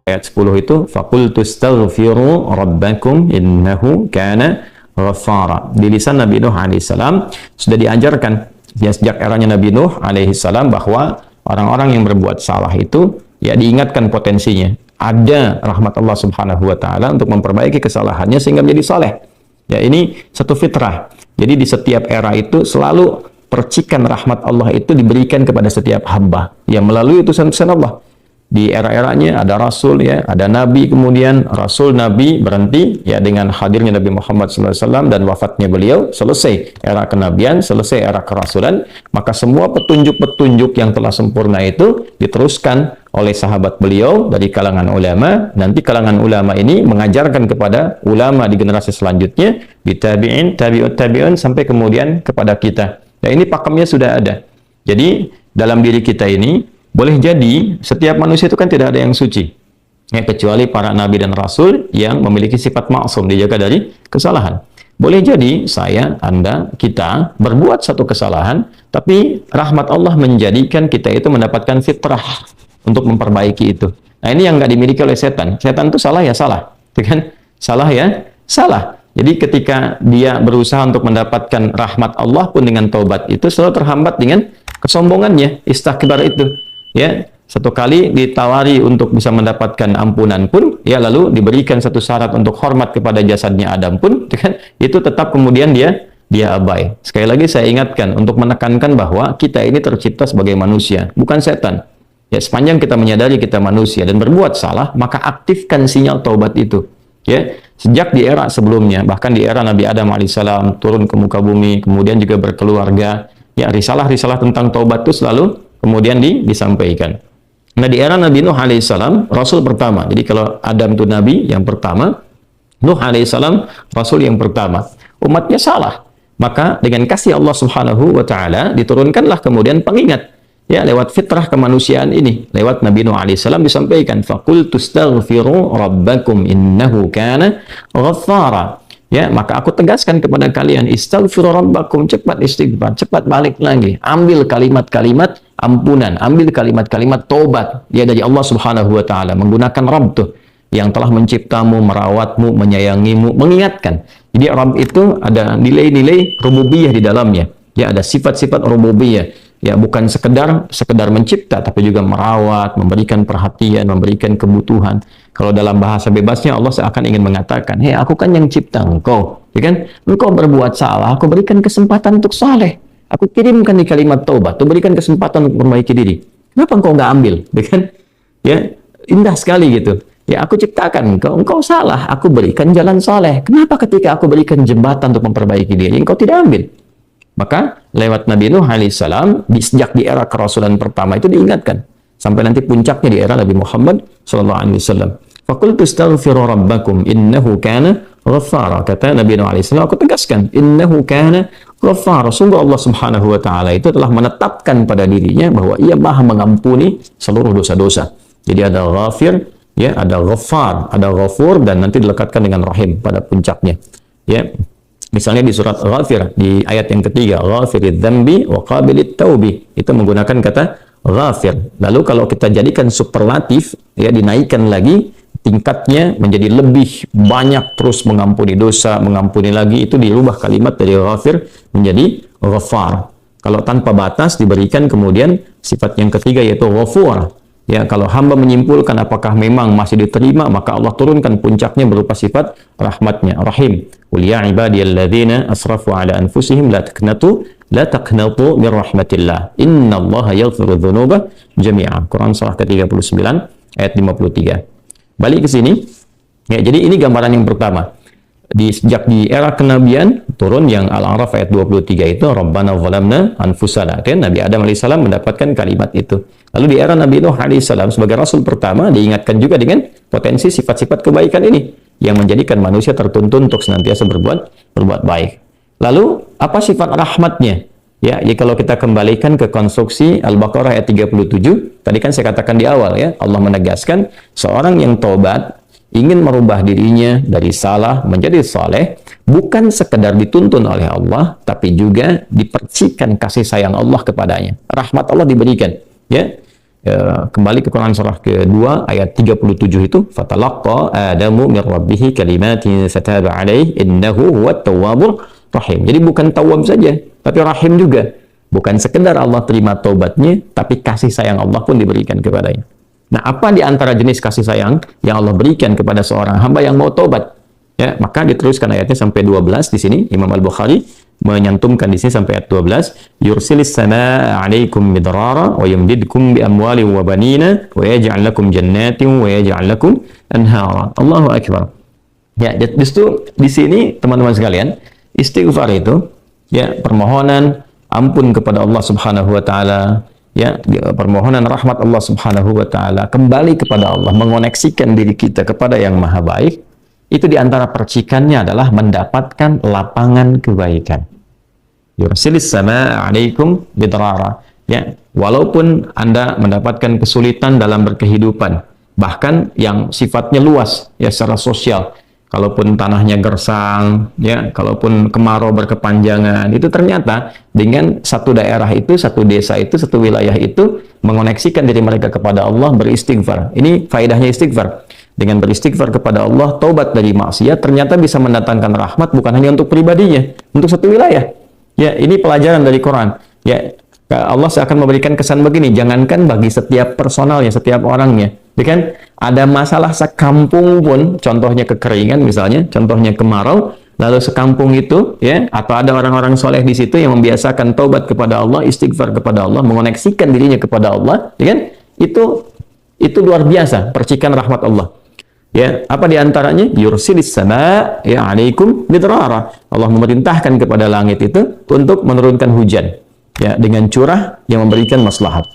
Ayat 10 itu faqultu astaghfiru rabbakum innahu kana ghaffara. Di lisan Nabi Nuh alaihissalam sudah diajarkan ya, sejak eranya Nabi Nuh alaihissalam bahwa orang-orang yang berbuat salah itu ya diingatkan potensinya. Ada rahmat Allah Subhanahu wa taala untuk memperbaiki kesalahannya sehingga menjadi saleh. Ya, ini satu fitrah. Jadi di setiap era itu selalu percikan rahmat Allah itu diberikan kepada setiap hamba yang melalui utusan-utusan Allah. Di era-eranya ada rasul ya, ada nabi, kemudian rasul nabi berhenti ya dengan hadirnya Nabi Muhammad SAW dan wafatnya beliau, selesai era kenabian, selesai era kerasulan, maka semua petunjuk-petunjuk yang telah sempurna itu diteruskan oleh sahabat beliau dari kalangan ulama. Nanti kalangan ulama ini mengajarkan kepada ulama di generasi selanjutnya, di tabi'in, tabi'ut tabi'un, sampai kemudian kepada kita. Ya, ini pakemnya sudah ada. Jadi dalam diri kita ini boleh jadi setiap manusia itu kan tidak ada yang suci ya, kecuali para nabi dan rasul yang memiliki sifat maksum, dijaga dari kesalahan. Boleh jadi saya, Anda, kita berbuat satu kesalahan, tapi rahmat Allah menjadikan kita itu mendapatkan fitrah untuk memperbaiki itu. Nah, ini yang nggak dimiliki oleh setan. Setan itu salah ya salah, kan? Salah ya salah. Jadi ketika dia berusaha untuk mendapatkan rahmat Allah pun dengan taubat itu selalu terhambat dengan kesombongannya, istakbar itu. Ya, satu kali ditawari untuk bisa mendapatkan ampunan pun, ya lalu diberikan satu syarat untuk hormat kepada jasadnya Adam pun, kan, itu tetap kemudian dia abai. Sekali lagi saya ingatkan untuk menekankan bahwa kita ini tercipta sebagai manusia, bukan setan. Ya, sepanjang kita menyadari kita manusia dan berbuat salah, maka aktifkan sinyal taubat itu. Ya, sejak di era sebelumnya, bahkan di era Nabi Adam alaihissalam turun ke muka bumi, kemudian juga berkeluarga, ya risalah-risalah tentang taubat itu selalu kemudian disampaikan. Nah, di era Nabi Nuh alaihissalam, rasul pertama. Jadi kalau Adam itu nabi yang pertama, Nuh alaihissalam rasul yang pertama. Umatnya salah, maka dengan kasih Allah Subhanahu wa taala diturunkanlah kemudian pengingat ya lewat fitrah kemanusiaan ini. Lewat Nabi Nuh alaihissalam disampaikan faqultu astaghfiru rabbakum innahu kana ghaffara. Ya, maka aku tegaskan kepada kalian, istaghfiru rabbakum, cepat istighfar, cepat balik lagi, ambil kalimat-kalimat ampunan, ambil kalimat-kalimat tobat ya dari Allah Subhanahu wa taala, menggunakan Rabb tuh yang telah menciptamu, merawatmu, menyayangimu, mengingatkan. Jadi Rabb itu ada nilai-nilai rububiyah di dalamnya. Ya, ada sifat-sifat rububiyah. Ya, bukan sekedar mencipta, tapi juga merawat, memberikan perhatian, memberikan kebutuhan. Kalau dalam bahasa bebasnya Allah seakan ingin mengatakan, hei, aku kan yang cipta engkau, ya kan? Engkau berbuat salah, aku berikan kesempatan untuk saleh. Aku kirimkan di kalimat taubat, aku berikan kesempatan untuk memperbaiki diri. Kenapa engkau nggak ambil, ya kan? Ya, indah sekali gitu. Ya, aku ciptakan engkau salah, aku berikan jalan saleh. Kenapa ketika aku berikan jembatan untuk memperbaiki diri, engkau tidak ambil? Maka lewat Nabi Nuh alaihissalam sejak di era kerasulan pertama itu diingatkan sampai nanti puncaknya di era Nabi Muhammad sallallahu alaihi wasallam. Faqultu astaghfiru rabbakum innahu kana ghaffara. Kata Nabi Nuh alaihissalam, aku tegaskan innahu kana ghaffara. Sungguh Allah Subhanahu wa taala itu telah menetapkan pada dirinya bahwa Ia Maha mengampuni seluruh dosa-dosa. Jadi ada ghafir, ya, ada ghaffar, ada ghafur, dan nanti dilekatkan dengan rahim pada puncaknya. Ya. Misalnya di surat Ghafir, di ayat yang ketiga, Ghafirid dzambi wa qabilit taubi, itu menggunakan kata Ghafir. Lalu kalau kita jadikan superlatif, ya, dinaikkan lagi tingkatnya menjadi lebih banyak, terus mengampuni dosa, mengampuni lagi, itu dirubah kalimat dari Ghafir menjadi Ghaffar. Kalau tanpa batas diberikan kemudian sifat yang ketiga yaitu Ghafur. Ya, kalau hamba menyimpulkan apakah memang masih diterima, maka Allah turunkan puncaknya berupa sifat rahmatnya, Rahim. Qul ya ibadiyalladzina asrafu ala anfusihim la taqnatu min rahmatillah. Innallaha yaghfiru dzunuba jami'a. Quran surah ke-39 ayat 53. Balik ke sini. Ya, jadi ini gambaran yang pertama. Sejak di era kenabian turun yang Al-A'raf ayat 23 itu Rabbana zalamna anfusana, kan Nabi Adam alaihissalam mendapatkan kalimat itu. Lalu di era Nabi Nuh alaihissalam sebagai rasul pertama diingatkan juga dengan potensi sifat-sifat kebaikan ini yang menjadikan manusia tertuntun untuk senantiasa berbuat baik. Lalu apa sifat rahmatnya? Ya, jadi kalau kita kembalikan ke konstruksi Al-Baqarah ayat 37, tadi kan saya katakan di awal ya, Allah menegaskan seorang yang taubat ingin merubah dirinya dari salah menjadi saleh, bukan sekedar dituntun oleh Allah, tapi juga dipercikan kasih sayang Allah kepadanya. Rahmat Allah diberikan. Ya, kembali ke Quran surah kedua ayat 37 itu, fatalaqqa Adamu min rabbih kalimatin fataba alaihi innahu huwat tawwabur rahim. Jadi bukan tawwab saja, tapi rahim juga. Bukan sekedar Allah terima taubatnya, tapi kasih sayang Allah pun diberikan kepadanya. Nah, apa di antara jenis kasih sayang yang Allah berikan kepada seorang hamba yang mau taubat? Ya, maka diteruskan ayatnya sampai 12 di sini. Imam Al-Bukhari menyantumkan di sini sampai ayat 12, yursilis samaa 'alaikum midrara wa yumdidkum bi amwalin wa banina wa yaj'al lakum jannatin wa yaj'al lakum anhara. Allahu akbar. Ya, justru di sini teman-teman sekalian, istighfar itu ya permohonan ampun kepada Allah Subhanahu wa taala, ya permohonan rahmat Allah Subhanahu wa taala, kembali kepada Allah, mengoneksikan diri kita kepada yang maha baik. Itu diantara percikannya adalah mendapatkan lapangan kebaikan. Yursilis samaa 'alaikum bidrara. Ya, walaupun Anda mendapatkan kesulitan dalam berkehidupan, bahkan yang sifatnya luas ya secara sosial. Kalaupun tanahnya gersang, ya, kalaupun kemarau berkepanjangan, itu ternyata dengan satu daerah itu, satu desa itu, satu wilayah itu mengoneksikan diri mereka kepada Allah, beristighfar. Ini faedahnya istighfar. Dengan beristighfar kepada Allah, taubat dari maksiat, ternyata bisa mendatangkan rahmat bukan hanya untuk pribadinya, untuk satu wilayah. Ya, ini pelajaran dari Quran. Ya, Allah akan memberikan kesan begini, jangankan bagi setiap personalnya, setiap orangnya. Ya kan? Ada masalah sekampung pun, contohnya kekeringan misalnya, contohnya kemarau, lalu sekampung itu, ya, atau ada orang-orang soleh di situ yang membiasakan taubat kepada Allah, istighfar kepada Allah, mengoneksikan dirinya kepada Allah, ya kan? Itu luar biasa, percikan rahmat Allah. Ya, apa diantaranya? Yursilis sama ya 'alaikum bidrara. Allah memerintahkan kepada langit itu untuk menurunkan hujan. Ya, dengan curah yang memberikan maslahat.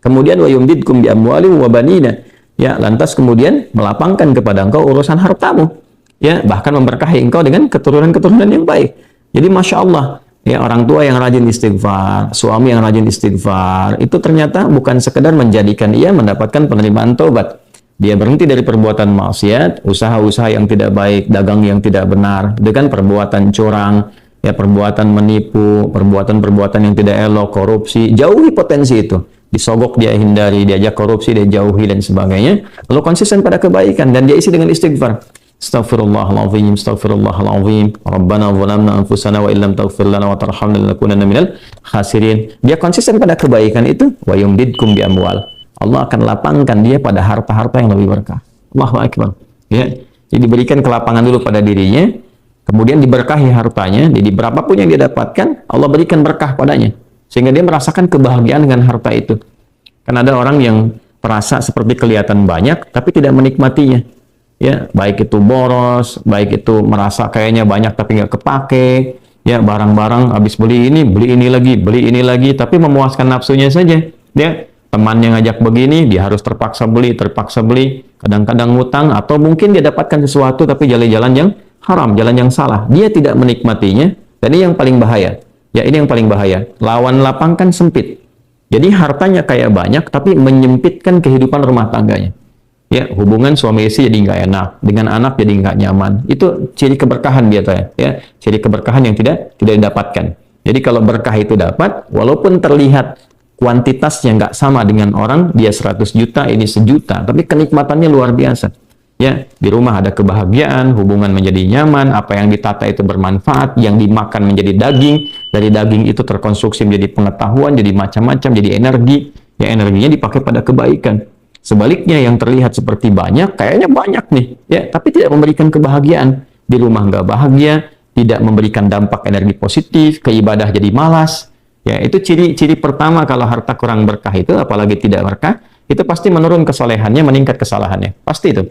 Kemudian wa yumdidkum bi amwalin wa banina. Ya, lantas kemudian melapangkan kepada engkau urusan hartamu. Ya, bahkan memberkahi engkau dengan keturunan-keturunan yang baik. Jadi Masya Allah, ya, orang tua yang rajin istighfar, suami yang rajin istighfar, itu ternyata bukan sekedar menjadikan ia mendapatkan penerimaan taubat. Dia berhenti dari perbuatan maksiat, usaha-usaha yang tidak baik, dagang yang tidak benar, dengan perbuatan curang, ya, perbuatan menipu, perbuatan-perbuatan yang tidak elok, korupsi, jauhi potensi itu. Disogok dia hindari, diajak korupsi dia jauhi dan sebagainya. Lalu konsisten pada kebaikan dan dia isi dengan istighfar. Astaghfirullahaladzim, astaghfirullahaladzim, Rabbana zalamna anfusana wa illam taghfir lana wa tarhamna lanakunanna minal khasirin. Dia konsisten pada kebaikan itu, wa yumdidkum bi amwal. Allah akan lapangkan dia pada harta-harta yang lebih berkah. Allahu akbar. Ya, jadi diberikan kelapangan dulu pada dirinya, kemudian diberkahi hartanya. Jadi berapapun yang dia dapatkan, Allah berikan berkah padanya, sehingga dia merasakan kebahagiaan dengan harta itu. Karena ada orang yang merasa seperti kelihatan banyak, tapi tidak menikmatinya. Ya, baik itu boros, baik itu merasa kayaknya banyak tapi nggak kepake. Ya, barang-barang habis beli ini lagi, tapi memuaskan nafsunya saja. Ya, temannya ngajak begini, dia harus terpaksa beli. Kadang-kadang ngutang, atau mungkin dia dapatkan sesuatu tapi jalan-jalan yang haram, jalan yang salah. Dia tidak menikmatinya, dan ini yang paling bahaya. Ya, ini yang paling bahaya. Lawan lapang kan sempit. Jadi hartanya kayak banyak, tapi menyempitkan kehidupan rumah tangganya. Ya, hubungan suami istri jadi nggak enak, dengan anak jadi nggak nyaman. Itu ciri keberkahan biasanya. Ya, ciri keberkahan yang tidak didapatkan. Jadi kalau berkah itu dapat, walaupun terlihat kuantitasnya nggak sama dengan orang, dia 100 juta, ini 1 juta, tapi kenikmatannya luar biasa. Ya, di rumah ada kebahagiaan, hubungan menjadi nyaman, apa yang ditata itu bermanfaat, yang dimakan menjadi daging, dari daging itu terkonstruksi menjadi pengetahuan, jadi macam-macam, jadi energi, ya energinya dipakai pada kebaikan. Sebaliknya yang terlihat seperti banyak, kayaknya banyak nih, ya, tapi tidak memberikan kebahagiaan. Di rumah nggak bahagia, tidak memberikan dampak energi positif, ke ibadah jadi malas. Ya, itu ciri pertama kalau harta kurang berkah itu, apalagi tidak berkah, itu pasti menurun kesolehannya, meningkat kesalahannya. Pasti itu.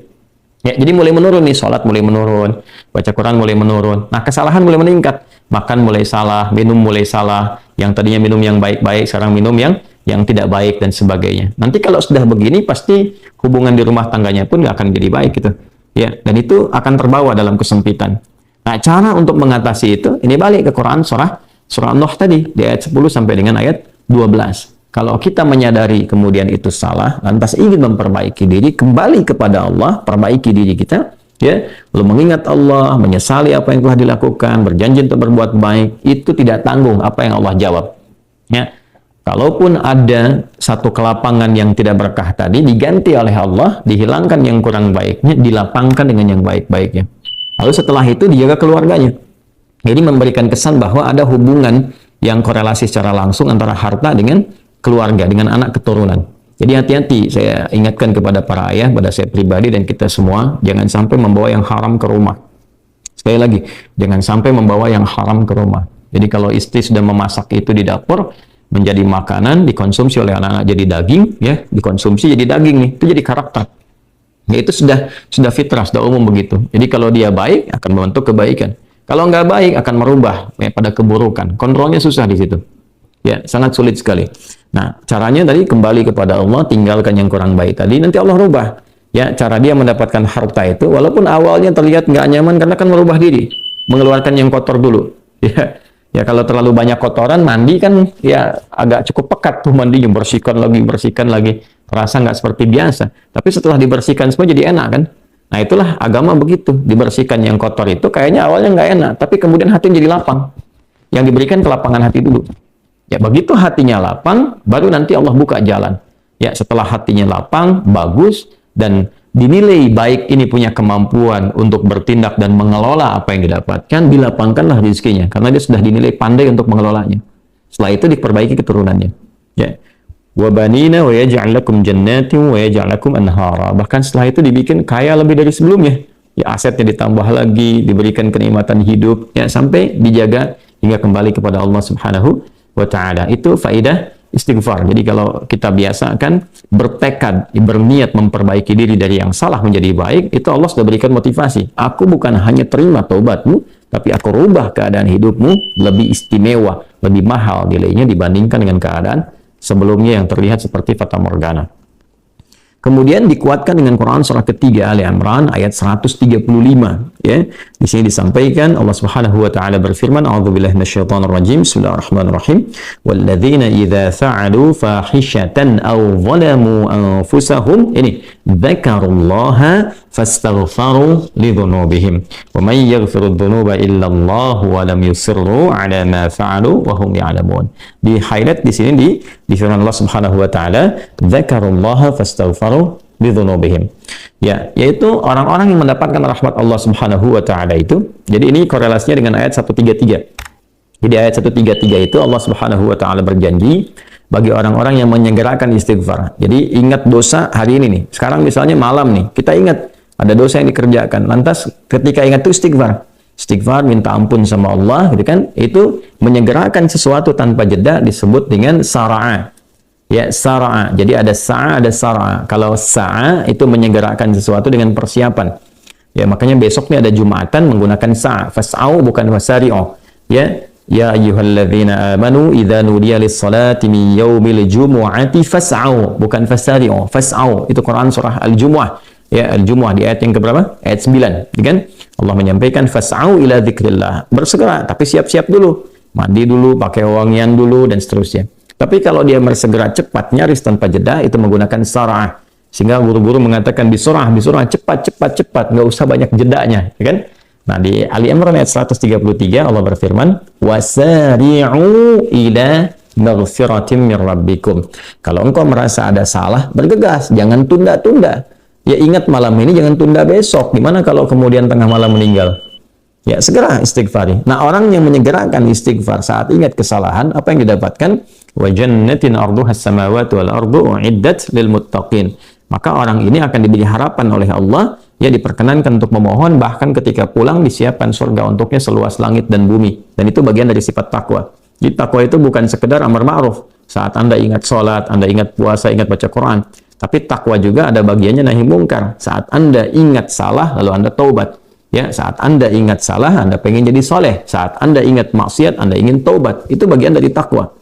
Ya, jadi mulai menurun nih, sholat mulai menurun, baca Quran mulai menurun. Nah, kesalahan mulai meningkat. Makan mulai salah, minum mulai salah. Yang tadinya minum yang baik-baik, sekarang minum yang tidak baik dan sebagainya. Nanti kalau sudah begini, pasti hubungan di rumah tangganya pun nggak akan jadi baik gitu. Ya, dan itu akan terbawa dalam kesempitan. Nah, cara untuk mengatasi itu, ini balik ke Quran surah surah Nuh tadi di ayat 10 sampai dengan ayat 12. Kalau kita menyadari kemudian itu salah, lantas ingin memperbaiki diri, kembali kepada Allah, perbaiki diri kita, ya, lalu mengingat Allah, menyesali apa yang telah dilakukan, berjanji untuk berbuat baik, itu tidak tanggung apa yang Allah jawab. Ya, kalaupun ada satu kelapangan yang tidak berkah tadi, diganti oleh Allah, dihilangkan yang kurang baiknya, dilapangkan dengan yang baik-baiknya. Lalu setelah itu dijaga keluarganya. Jadi memberikan kesan bahwa ada hubungan yang korelasi secara langsung antara harta dengan keluarga, dengan anak keturunan. Jadi hati-hati, saya ingatkan kepada para ayah, pada saya pribadi dan kita semua, jangan sampai membawa yang haram ke rumah. Sekali lagi, jangan sampai membawa yang haram ke rumah. Jadi kalau istri sudah memasak itu di dapur, menjadi makanan, dikonsumsi oleh anak-anak jadi daging, ya, dikonsumsi jadi daging nih, itu jadi karakter. Ya, itu sudah fitrah, sudah umum begitu. Jadi kalau dia baik, akan membentuk kebaikan. Kalau nggak baik, akan merubah ya, pada keburukan. Kontrolnya susah di situ. Ya, sangat sulit sekali. Nah, caranya tadi kembali kepada Allah, tinggalkan yang kurang baik tadi, nanti Allah rubah. Ya, cara dia mendapatkan harta itu, walaupun awalnya terlihat nggak nyaman, karena kan merubah diri, mengeluarkan yang kotor dulu. Ya, ya kalau terlalu banyak kotoran, mandi kan ya agak cukup pekat tuh mandinya, bersihkan lagi, terasa nggak seperti biasa. Tapi setelah dibersihkan semua jadi enak kan? Nah, itulah agama begitu, dibersihkan yang kotor itu kayaknya awalnya nggak enak, tapi kemudian hati jadi lapang. Yang diberikan kelapangan hati dulu. Ya, begitu hatinya lapang, baru nanti Allah buka jalan. Ya, setelah hatinya lapang, bagus, dan dinilai baik ini punya kemampuan untuk bertindak dan mengelola apa yang didapatkan, dilapangkanlah rezekinya, karena dia sudah dinilai pandai untuk mengelolanya. Setelah itu diperbaiki keturunannya. Ya. وَبَنِينَ وَيَجْعَلْ لَكُمْ جَنَّاتٍ وَيَجْعَلْ لَكُمْ أَنْهَارًا. Bahkan setelah itu dibikin kaya lebih dari sebelumnya. Ya, asetnya ditambah lagi, diberikan kenikmatan hidup, ya, sampai dijaga hingga kembali kepada Allah Subhanahu wa ta'ala. Itu faidah istighfar. Jadi kalau kita biasakan bertekad, berniat memperbaiki diri dari yang salah menjadi baik, itu Allah sudah berikan motivasi. Aku bukan hanya terima taubatmu, tapi aku rubah keadaan hidupmu lebih istimewa, lebih mahal nilainya dibandingkan dengan keadaan sebelumnya yang terlihat seperti fata morgana. Kemudian dikuatkan dengan Quran surah ketiga Ali Imran ayat 135, ya. Di sini disampaikan Allah Subhanahu wa taala berfirman, a'udzubillahi minasyaitonir rajim. Bismillahirrahmanirrahim. Walladzina idza fa'alu fahishatan aw zalamu anfusahum ini dzakarullaha fastaghfaru lidzunubihim wa may yaghfiru dzunuba illa Allah wa lam yusirru ala ma fa'alu wa hum ya'lamun. Di highlight di sini di firman Allah Subhanahu wa taala, dzakarullaha fastaghfaru lidzunubihim. Ya, yaitu orang-orang yang mendapatkan rahmat Allah Subhanahu wa taala itu. Jadi ini korelasinya dengan ayat 133. Jadi ayat 133 itu Allah Subhanahu wa taala berjanji bagi orang-orang yang menyegerakan istighfar. Jadi ingat dosa hari ini nih. Sekarang misalnya malam nih, kita ingat ada dosa yang dikerjakan. Lantas ketika ingat itu istighfar. Istighfar, minta ampun sama Allah, gitu kan? Itu menyegerakan sesuatu tanpa jeda disebut dengan sara'a. Ya, sara'a. Jadi ada sa'a, ada sara'a. Kalau sa'a itu menyegerakan sesuatu dengan persiapan. Ya, makanya besoknya ada Jumatan menggunakan sa'a. Fas'au bukan fasari'u. Ya, ya ayyuhalladzina amanu idza nudiya lis-salati min yaumil jumu'ati fas'au bukan fasari'u. Fas'au itu Quran surah Al-Jumu'ah. Ya, Al-Jumu'ah di ayat yang keberapa? Ayat 9, kan? Allah menyampaikan fas'au ila dzikrillah. Bersegera, tapi siap-siap dulu. Mandi dulu, pakai wangian dulu dan seterusnya. Tapi kalau dia bersegera cepat, nyaris tanpa jeda, itu menggunakan sara'ah. Sehingga guru-guru mengatakan bisurah, cepat, nggak usah banyak jedanya, ya kan? Nah, di Ali Imran ayat 133 Allah berfirman, wasari'u ila maghfiratin min rabbikum. Kalau engkau merasa ada salah, bergegas, jangan tunda-tunda. Ya, ingat malam ini, jangan tunda besok. Gimana kalau kemudian tengah malam meninggal? Ya, segera istighfari. Nah, orang yang menyegerakan istighfar saat ingat kesalahan, apa yang didapatkan? Wa jannatin arduhas samawati wal ardu uiddat lil muttaqin. Maka orang ini akan diberi harapan oleh Allah, ya, diperkenankan untuk memohon, bahkan ketika pulang disiapkan surga untuknya seluas langit dan bumi. Dan itu bagian dari sifat takwa. Jadi takwa itu bukan sekedar amar ma'ruf. Saat Anda ingat sholat, Anda ingat puasa, ingat baca Quran. Tapi takwa juga ada bagiannya nahi mungkar. Saat Anda ingat salah, lalu Anda taubat. Ya, saat Anda ingat salah, Anda pengen jadi soleh. Saat Anda ingat maksiat, Anda ingin taubat. Itu bagian dari takwa.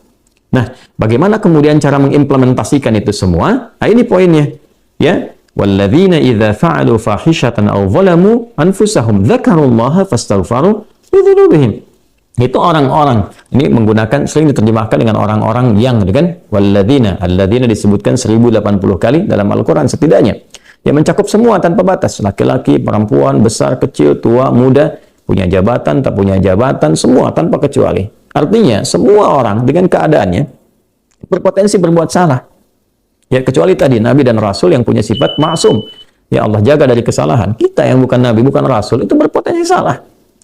Nah, bagaimana kemudian cara mengimplementasikan itu semua? Nah, ini poinnya. Ya, walladzina idza fa'alu fahishatan aw zalamu anfusahum dzakarullaha fastaghfaru lidzunubihim. Itu orang-orang. Ini menggunakan, sering diterjemahkan dengan orang-orang yang, gitu kan? Walladzina, alladzina disebutkan 1080 kali dalam Al-Quran setidaknya. Yang mencakup semua tanpa batas. Laki-laki, perempuan, besar, kecil, tua, muda, punya jabatan, tak punya jabatan, semua tanpa kecuali. Artinya, semua orang dengan keadaannya berpotensi berbuat salah. Ya, kecuali tadi Nabi dan Rasul yang punya sifat maksum. Ya, Allah jaga dari kesalahan. Kita yang bukan Nabi, bukan Rasul, itu berpotensi salah.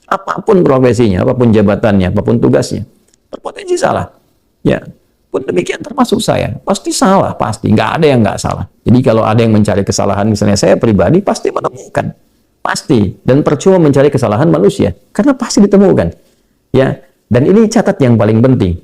Apapun profesinya, apapun jabatannya, apapun tugasnya, berpotensi salah. Ya, pun demikian termasuk saya. Pasti salah, pasti. Nggak ada yang nggak salah. Jadi kalau ada yang mencari kesalahan, misalnya saya pribadi, pasti menemukan. Pasti. Dan percuma mencari kesalahan manusia. Karena pasti ditemukan. Ya, dan ini catat yang paling penting.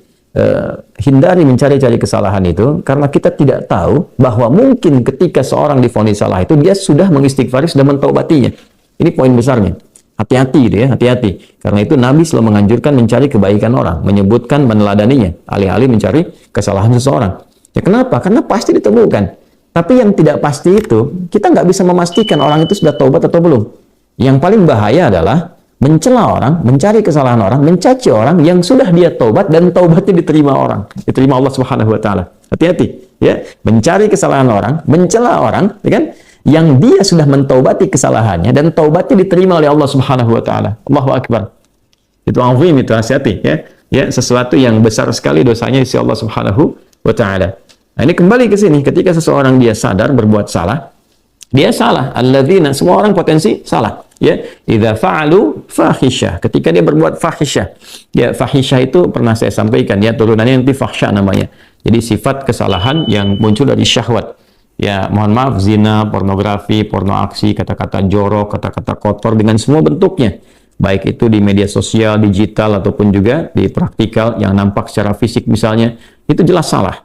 Hindari mencari-cari kesalahan itu, karena kita tidak tahu bahwa mungkin ketika seorang divonis salah itu, dia sudah mengistighfari, sudah mentaubatinya. Ini poin besarnya. Hati-hati gitu ya, hati-hati. Karena itu Nabi selalu menganjurkan mencari kebaikan orang, menyebutkan, meneladaninya, alih-alih mencari kesalahan seseorang. Ya kenapa? Karena pasti ditemukan. Tapi yang tidak pasti itu, kita nggak bisa memastikan orang itu sudah taubat atau belum. Yang paling bahaya adalah mencela orang, mencari kesalahan orang, mencaci orang yang sudah dia taubat dan taubatnya diterima orang, diterima Allah Subhanahu wa taala. Hati-hati ya, mencari kesalahan orang, mencela orang, ya kan? Yang dia sudah mentaubati kesalahannya dan taubatnya diterima oleh Allah Subhanahu wa taala. Allahu akbar. Itu azim, itu, hati-hati ya. Ya, sesuatu yang besar sekali dosanya di sisi Allah Subhanahu wa taala. Nah, ini kembali ke sini, ketika seseorang dia sadar berbuat salah, dia salah. Alladzina, semua orang potensi salah. Ya, idza fa'alu fahisyah, ketika dia berbuat fahisyah. Ya, fahisyah itu pernah saya sampaikan ya, turunannya nanti fahsya namanya. Jadi sifat kesalahan yang muncul dari syahwat. Ya, mohon maaf, zina, pornografi, porno aksi, kata-kata jorok, kata-kata kotor dengan semua bentuknya. Baik itu di media sosial, digital, ataupun juga di praktikal yang nampak secara fisik misalnya, itu jelas salah,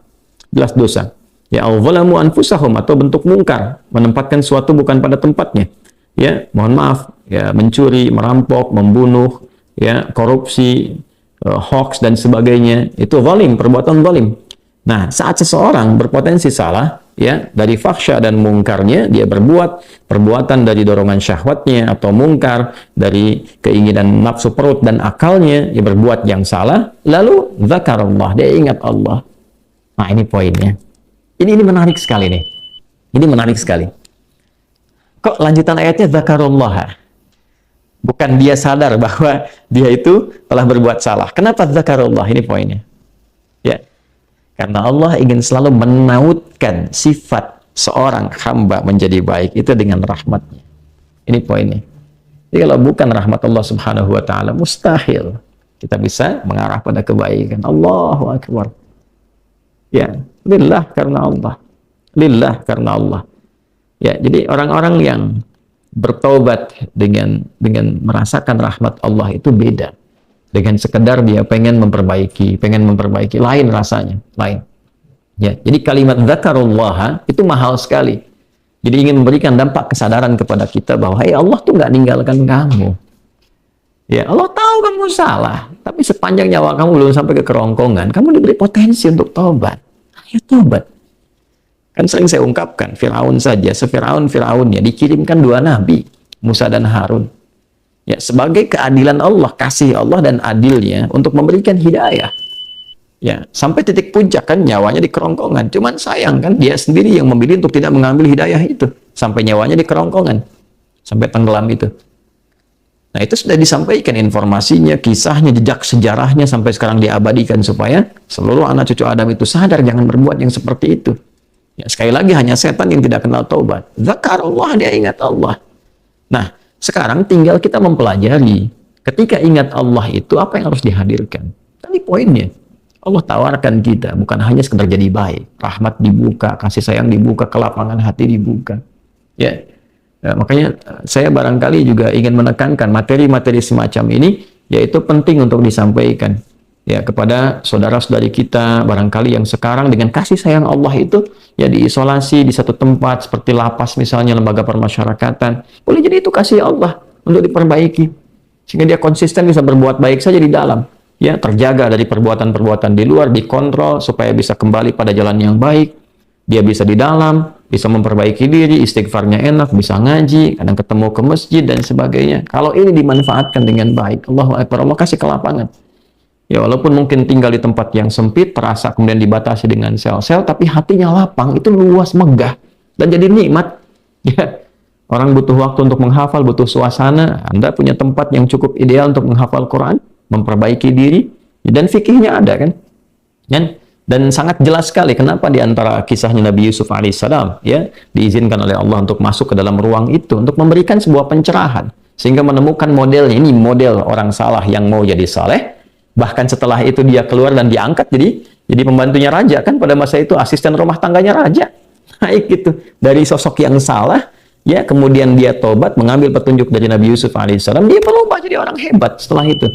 jelas dosa. Ya, al-zalamu anfusahum, atau bentuk mungkar, menempatkan suatu bukan pada tempatnya. Ya, mohon maaf, ya, mencuri, merampok, membunuh, ya, korupsi, hoax dan sebagainya, itu zalim, perbuatan zalim. Nah, saat seseorang berpotensi salah, ya, dari fahsya dan mungkarnya, dia berbuat perbuatan dari dorongan syahwatnya atau mungkar, dari keinginan nafsu perut dan akalnya, dia berbuat yang salah, lalu zakarullah, dia ingat Allah. Nah, ini poinnya. Ini menarik sekali nih. Ini menarik sekali. Kok lanjutan ayatnya zakarullah? Bukan dia sadar bahwa dia itu telah berbuat salah. Kenapa zakarullah? Ini poinnya. Ya. Karena Allah ingin selalu menautkan sifat seorang hamba menjadi baik itu dengan rahmatnya. Ini poinnya. Jadi kalau bukan rahmat Allah Subhanahu wa taala, mustahil kita bisa mengarah pada kebaikan. Allahu akbar. Ya, lillah karena Allah. Lillah karena Allah. Ya, jadi orang-orang yang bertaubat dengan merasakan rahmat Allah itu beda. Dengan sekedar dia pengen memperbaiki, lain rasanya, lain. Ya, jadi kalimat zakarullah itu mahal sekali. Jadi ingin memberikan dampak kesadaran kepada kita bahwa Allah tuh nggak ninggalkan kamu. Ya, Allah tahu kamu salah, tapi sepanjang nyawa kamu belum sampai ke kerongkongan, kamu diberi potensi untuk taubat. Ayo taubat. Kan sering saya ungkapkan, Firaun saja, Firaunnya dikirimkan 2 nabi, Musa dan Harun. Ya, sebagai keadilan Allah, kasih Allah dan adilnya untuk memberikan hidayah. Ya, sampai titik puncak kan nyawanya di kerongkongan. Cuman sayang kan dia sendiri yang memilih untuk tidak mengambil hidayah itu. Sampai nyawanya di kerongkongan. Sampai tenggelam itu. Nah, itu sudah disampaikan informasinya, kisahnya, jejak sejarahnya sampai sekarang diabadikan supaya seluruh anak cucu Adam itu sadar jangan berbuat yang seperti itu. Ya, sekali lagi hanya setan yang tidak kenal taubat. Zakarullah, dia ingat Allah. Nah, sekarang tinggal kita mempelajari ketika ingat Allah itu apa yang harus dihadirkan. Tadi poinnya, Allah tawarkan kita bukan hanya sekedar jadi baik, rahmat dibuka, kasih sayang dibuka, kelapangan hati dibuka. Ya, makanya saya barangkali juga ingin menekankan materi-materi semacam ini, yaitu penting untuk disampaikan ya kepada saudara-saudari kita barangkali yang sekarang dengan kasih sayang Allah itu ya diisolasi di satu tempat seperti lapas misalnya, lembaga permasyarakatan. Boleh jadi itu kasih Allah untuk diperbaiki sehingga dia konsisten bisa berbuat baik saja di dalam, ya, terjaga dari perbuatan-perbuatan di luar, dikontrol supaya bisa kembali pada jalan yang baik. Dia bisa di dalam, bisa memperbaiki diri, istighfarnya enak, bisa ngaji, kadang ketemu ke masjid dan sebagainya. Kalau ini dimanfaatkan dengan baik, Allahu Akbar, Allah kasih kelapangan. Ya, walaupun mungkin tinggal di tempat yang sempit, terasa kemudian dibatasi dengan sel-sel, tapi hatinya lapang, itu luas, megah, dan jadi nikmat. Ya, orang butuh waktu untuk menghafal, butuh suasana. Anda punya tempat yang cukup ideal untuk menghafal Quran, memperbaiki diri, dan fikihnya ada kan? Dan sangat jelas sekali kenapa di antara kisahnya Nabi Yusuf alaihissalam ya diizinkan oleh Allah untuk masuk ke dalam ruang itu untuk memberikan sebuah pencerahan sehingga menemukan modelnya. Ini model orang salah yang mau jadi saleh. Bahkan setelah itu dia keluar dan diangkat jadi pembantunya raja kan, pada masa itu asisten rumah tangganya raja. Baik gitu, dari sosok yang salah ya kemudian dia tobat, mengambil petunjuk dari Nabi Yusuf alaihissalam, dia berubah jadi orang hebat setelah itu.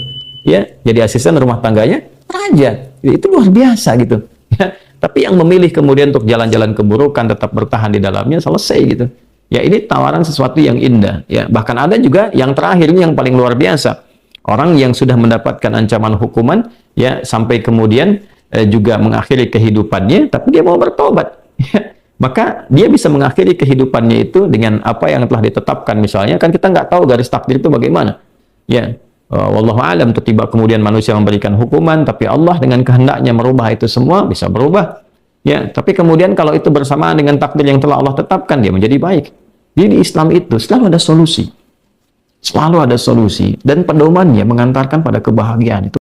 Ya, jadi asisten rumah tangganya raja. Itu luar biasa gitu. Ya, tapi yang memilih kemudian untuk jalan-jalan keburukan, tetap bertahan di dalamnya, selesai gitu. Ya, ini tawaran sesuatu yang indah. Ya, bahkan ada juga yang terakhir ini yang paling luar biasa. Orang yang sudah mendapatkan ancaman hukuman, ya sampai kemudian juga mengakhiri kehidupannya, tapi dia mau bertobat. Ya, maka dia bisa mengakhiri kehidupannya itu dengan apa yang telah ditetapkan. Misalnya, kan kita nggak tahu garis takdir itu bagaimana. Ya, wallahu alam, tiba kemudian manusia memberikan hukuman, tapi Allah dengan kehendaknya merubah itu semua, bisa berubah. Ya, tapi kemudian kalau itu bersamaan dengan takdir yang telah Allah tetapkan, dia menjadi baik. Di Islam itu selalu ada solusi. Selalu ada solusi, dan pedomannya mengantarkan pada kebahagiaan. Itu